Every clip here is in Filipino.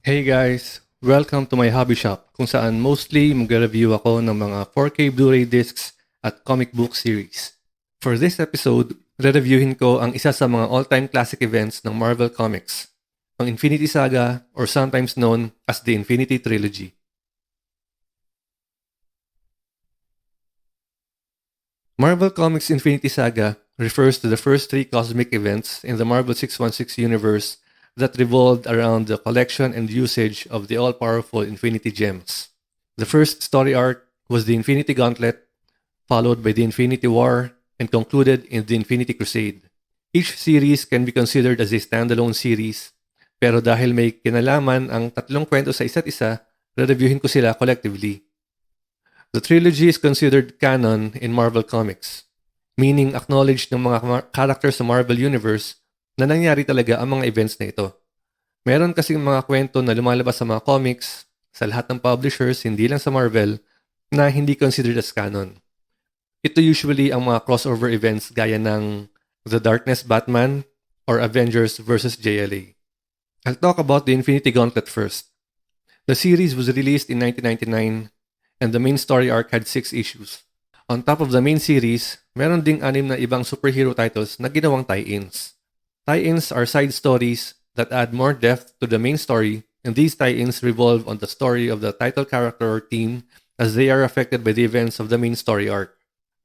Hey guys! Welcome to my hobby shop kung saan mostly mag-review ako ng mga 4K Blu-ray discs at comic book series. For this episode, re-reviewin ko ang isa sa mga all-time classic events ng Marvel Comics, ang Infinity Saga or sometimes known as the Infinity Trilogy. Marvel Comics Infinity Saga refers to the first three cosmic events in the Marvel 616 universe that revolved around the collection and usage of the all-powerful Infinity Gems. The first story arc was the Infinity Gauntlet, followed by the Infinity War, and concluded in the Infinity Crusade. Each series can be considered as a standalone series, pero dahil may kinalaman ang tatlong kwento sa isa't isa, re-reviewin ko sila collectively. The trilogy is considered canon in Marvel Comics, meaning acknowledged ng mga characters sa Marvel Universe na nangyari talaga ang mga events na ito. Meron kasing mga kwento na lumalabas sa mga comics, sa lahat ng publishers, hindi lang sa Marvel, na hindi considered as canon. Ito usually ang mga crossover events gaya ng The Darkness Batman or Avengers vs. JLA. I'll talk about the Infinity Gauntlet first. The series was released in 1999 and the main story arc had 6 issues. On top of the main series, meron ding 6 na ibang superhero titles na ginawang tie-ins. Tie-ins are side stories that add more depth to the main story, and these tie-ins revolve on the story of the title character or team as they are affected by the events of the main story arc.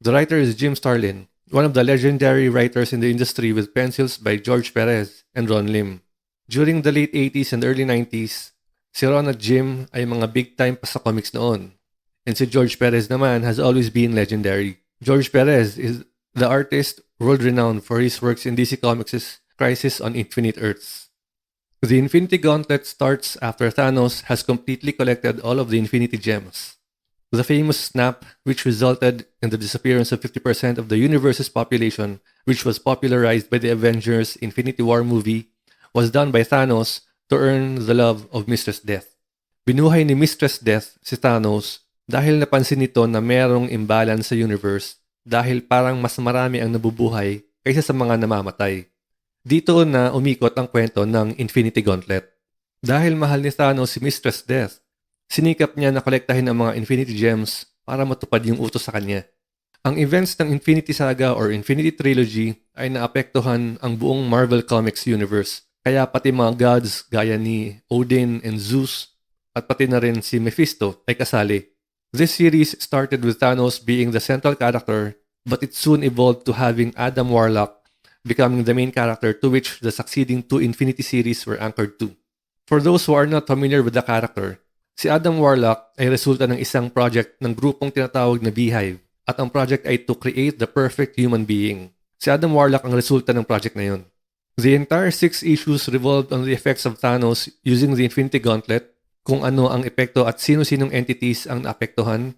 The writer is Jim Starlin, one of the legendary writers in the industry with pencils by George Perez and Ron Lim. During the late 80s and early 90s, si Ron at Jim ay mga big time pa sa comics noon. And si George Perez naman has always been legendary. George Perez is the artist world-renowned for his works in DC Comics' Crisis on Infinite Earths. The Infinity Gauntlet starts after Thanos has completely collected all of the Infinity Gems. The famous snap, which resulted in the disappearance of 50% of the universe's population, which was popularized by the Avengers Infinity War movie, was done by Thanos to earn the love of Mistress Death. Binuhay ni Mistress Death si Thanos dahil napansin nito na merong imbalance sa universe dahil parang mas marami ang nabubuhay kaysa sa mga namamatay. Dito na umikot ang kwento ng Infinity Gauntlet. Dahil mahal ni Thanos si Mistress Death, sinikap niya na kolektahin ang mga Infinity Gems para matupad yung utos sa kanya. Ang events ng Infinity Saga or Infinity Trilogy ay naapektuhan ang buong Marvel Comics universe, kaya pati mga gods gaya ni Odin and Zeus at pati na rin si Mephisto ay kasali. This series started with Thanos being the central character, but it soon evolved to having Adam Warlock becoming the main character to which the succeeding 2 Infinity series were anchored to. For those who are not familiar with the character, si Adam Warlock ay resulta ng isang project ng grupong tinatawag na Beehive, at ang project ay to create the perfect human being. Si Adam Warlock ang resulta ng project na yun. The entire 6 issues revolved on the effects of Thanos using the Infinity Gauntlet, kung ano ang epekto at sino-sinong entities ang naapektuhan,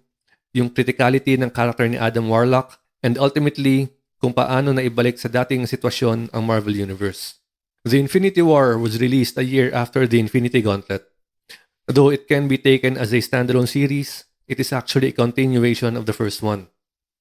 yung criticality ng character ni Adam Warlock, and ultimately, kung paano na ibalik sa dating sitwasyon ang Marvel Universe. The Infinity War was released a year after the Infinity Gauntlet. Though it can be taken as a standalone series, it is actually a continuation of the first one.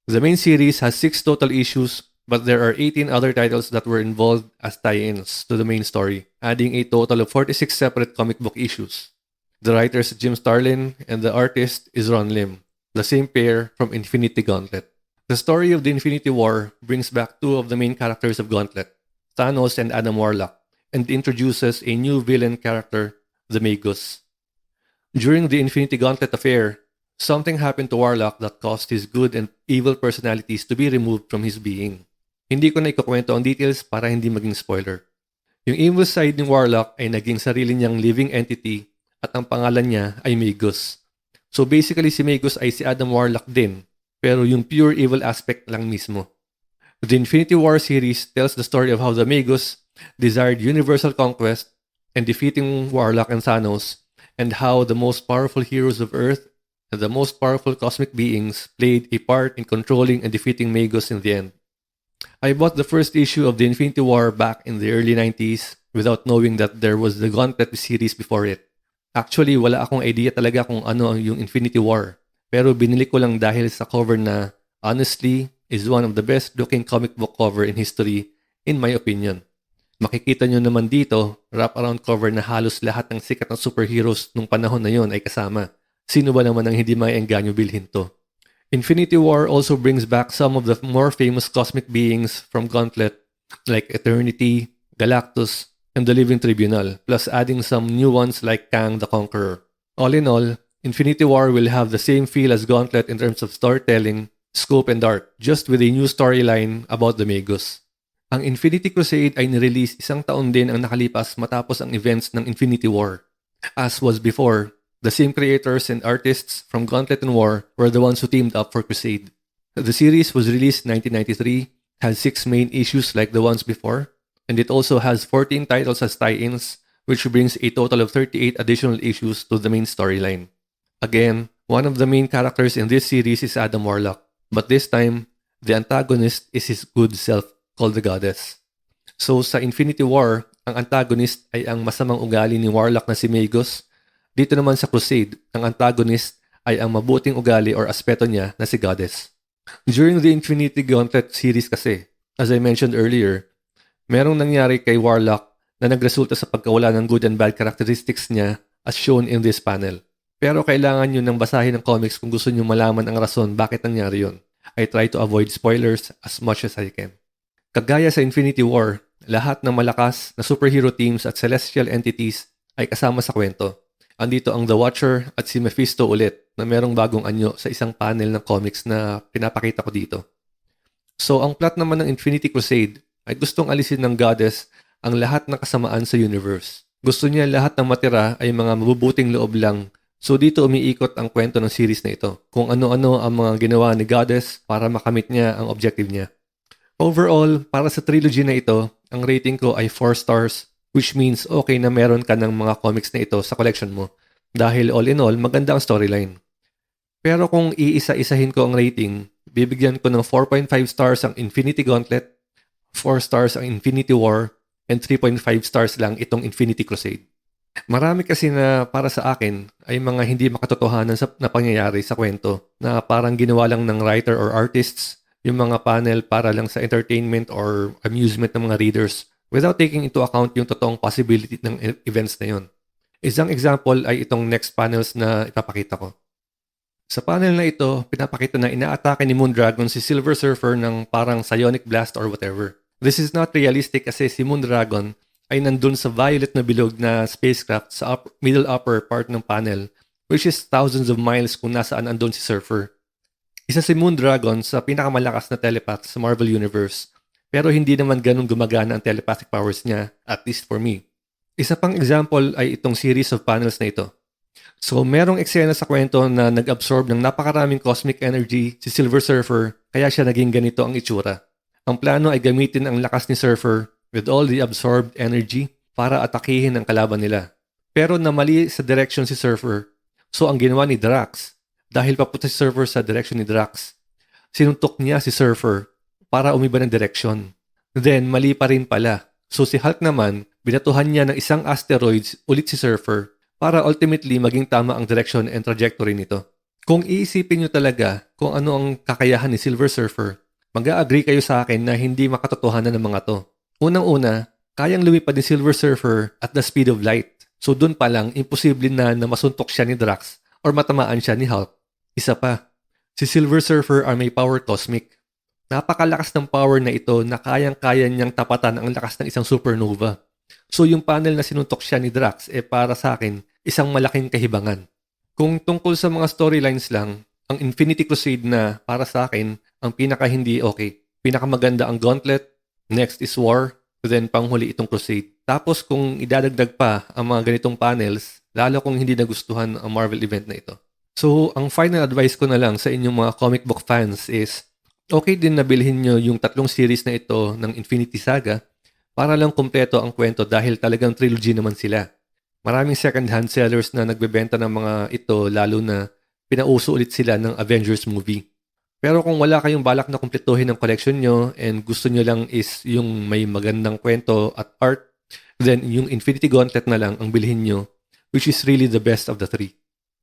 The main series has 6 total issues, but there are 18 other titles that were involved as tie-ins to the main story, adding a total of 46 separate comic book issues. The writer is Jim Starlin and the artist is Ron Lim, the same pair from Infinity Gauntlet. The story of the Infinity War brings back 2 of the main characters of Gauntlet, Thanos and Adam Warlock, and introduces a new villain character, the Magus. During the Infinity Gauntlet affair, something happened to Warlock that caused his good and evil personalities to be removed from his being. Hindi ko na ikukwento ang details para hindi maging spoiler. Yung evil side ni Warlock ay naging sarili niyang living entity at ang pangalan niya ay Magus. So basically si Magus ay si Adam Warlock din, pero yung pure evil aspect lang mismo. The Infinity War series tells the story of how the Magus desired universal conquest and defeating Warlock and Thanos, and how the most powerful heroes of Earth and the most powerful cosmic beings played a part in controlling and defeating Magus in the end. I bought the first issue of the Infinity War back in the early 90s without knowing that there was the Gauntlet series before it. Actually, wala akong idea talaga kung ano yung Infinity War. Pero binili ko lang dahil sa cover na, honestly, is one of the best looking comic book cover in history, in my opinion. Makikita nyo naman dito, wrap-around cover na halos lahat ng sikat ng superheroes nung panahon na yon ay kasama. Sino ba naman ang hindi maiengganyo bilhin to? Infinity War also brings back some of the more famous cosmic beings from Gauntlet, like Eternity, Galactus, and the Living Tribunal, plus adding some new ones like Kang the Conqueror. All in all, Infinity War will have the same feel as Gauntlet in terms of storytelling, scope, and art, just with a new storyline about the Magus. Ang Infinity Crusade ay nirelease isang taon din ang nakalipas matapos ang events ng Infinity War. As was before, the same creators and artists from Gauntlet and War were the ones who teamed up for Crusade. The series was released in 1993, has 6 main issues like the ones before, and it also has 14 titles as tie-ins, which brings a total of 38 additional issues to the main storyline. Again, one of the main characters in this series is Adam Warlock, but this time, the antagonist is his good self, called the Goddess. So sa Infinity War, ang antagonist ay ang masamang ugali ni Warlock na si Magus. Dito naman sa Crusade, ang antagonist ay ang mabuting ugali or aspeto niya na si Goddess. During the Infinity Gauntlet series kasi, as I mentioned earlier, merong nangyari kay Warlock na nagresulta sa pagkawala ng good and bad characteristics niya as shown in this panel. Pero kailangan nyo nang basahin ng comics kung gusto nyo malaman ang rason bakit nangyari yon. I try to avoid spoilers as much as I can. Kagaya sa Infinity War, lahat ng malakas na superhero teams at celestial entities ay kasama sa kwento. Andito ang The Watcher at si Mephisto ulit na merong bagong anyo sa isang panel ng comics na pinapakita ko dito. So ang plot naman ng Infinity Crusade ay gustong alisin ng Goddess ang lahat ng kasamaan sa universe. Gusto niya lahat ng matira ay mga mabubuting loob lang. So dito umiikot ang kwento ng series na ito, kung ano-ano ang mga ginawa ni Goddess para makamit niya ang objective niya. Overall, para sa trilogy na ito, ang rating ko ay 4 stars, which means okay na meron ka ng mga comics na ito sa collection mo. Dahil all in all, maganda ang storyline. Pero kung iisa-isahin ko ang rating, bibigyan ko ng 4.5 stars ang Infinity Gauntlet, 4 stars ang Infinity War, and 3.5 stars lang itong Infinity Crusade. Marami kasi na para sa akin ay mga hindi makatotohanan na pangyayari sa kwento na parang ginawa lang ng writer or artists yung mga panel para lang sa entertainment or amusement ng mga readers without taking into account yung totoong possibility ng events na yun. Isang example ay itong next panels na ipapakita ko. Sa panel na ito, pinapakita na inaatake ni Moondragon si Silver Surfer ng parang psionic blast or whatever. This is not realistic kasi si Moondragon ay nandun sa violet na bilog na spacecraft sa middle upper part ng panel, which is thousands of miles kung nasaan andun si Surfer. Isa si Moondragon sa pinakamalakas na telepath sa Marvel Universe, pero hindi naman ganun gumagana ang telepathic powers niya, at least for me. Isa pang example ay itong series of panels na ito. So merong eksena sa kwento na nag-absorb ng napakaraming cosmic energy si Silver Surfer, kaya siya naging ganito ang itsura. Ang plano ay gamitin ang lakas ni Surfer with all the absorbed energy para atakihin ang kalaban nila. Pero namali sa direction si Surfer. So ang ginawa ni Drax, dahil papunta si Surfer sa direction ni Drax, sinuntok niya si Surfer para umiba ng direction. Then mali pa rin pala. So si Hulk naman, binatuhan niya ng isang asteroids ulit si Surfer para ultimately maging tama ang direction and trajectory nito. Kung iisipin nyo talaga kung ano ang kakayahan ni Silver Surfer, mag-a-agree kayo sa akin na hindi makatotohanan ng mga to. Unang-una, kayang lumipad ni Silver Surfer at the speed of light. So dun pa lang, imposible na masuntok siya ni Drax or matamaan siya ni Hulk. Isa pa, si Silver Surfer ay may power cosmic. Napakalakas ng power na ito na kayang-kaya niyang tapatan ang lakas ng isang supernova. So yung panel na sinuntok siya ni Drax para sa akin, isang malaking kahibangan. Kung tungkol sa mga storylines lang, ang Infinity Crusade na para sa akin, ang pinaka hindi okay. Pinakamaganda ang Gauntlet, next is War, then panghuli itong Crusade. Tapos kung idadagdag pa ang mga ganitong panels, lalo kung hindi nagustuhan ang Marvel event na ito. So, ang final advice ko na lang sa inyong mga comic book fans is, okay din na bilhin nyo yung 3 series na ito ng Infinity Saga para lang kumpleto ang kwento dahil talagang trilogy naman sila. Maraming second-hand sellers na nagbebenta ng mga ito lalo na pinauso ulit sila ng Avengers movie. Pero kung wala kayong balak na kumpletuhin ang collection nyo and gusto nyo lang is yung may magandang kwento at art, then yung Infinity Gauntlet na lang ang bilhin nyo, which is really the best of the 3.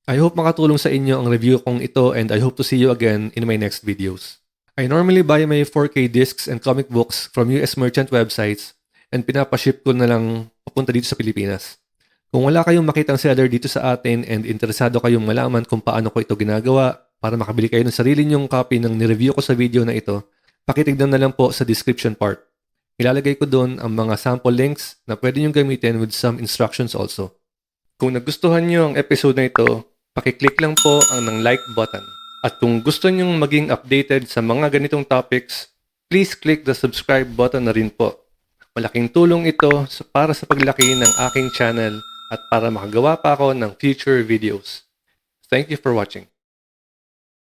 I hope makatulong sa inyo ang review kong ito and I hope to see you again in my next videos. I normally buy my 4K discs and comic books from US merchant websites and pinapaship ko na lang papunta dito sa Pilipinas. Kung wala kayong makitang seller dito sa atin and interesado kayong malaman kung paano ko ito ginagawa para makabili kayo ng sarili nyong copy ng nireview ko sa video na ito, pakitignan na lang po sa description part. Ilalagay ko doon ang mga sample links na pwede nyong gamitin with some instructions also. Kung nagustuhan nyo ang episode na ito, pakiclick lang po ang ng like button. At kung gusto nyong maging updated sa mga ganitong topics, please click the subscribe button na rin po. Malaking tulong ito para sa paglaki ng aking channel at para makagawa pa ako ng future videos. Thank you for watching.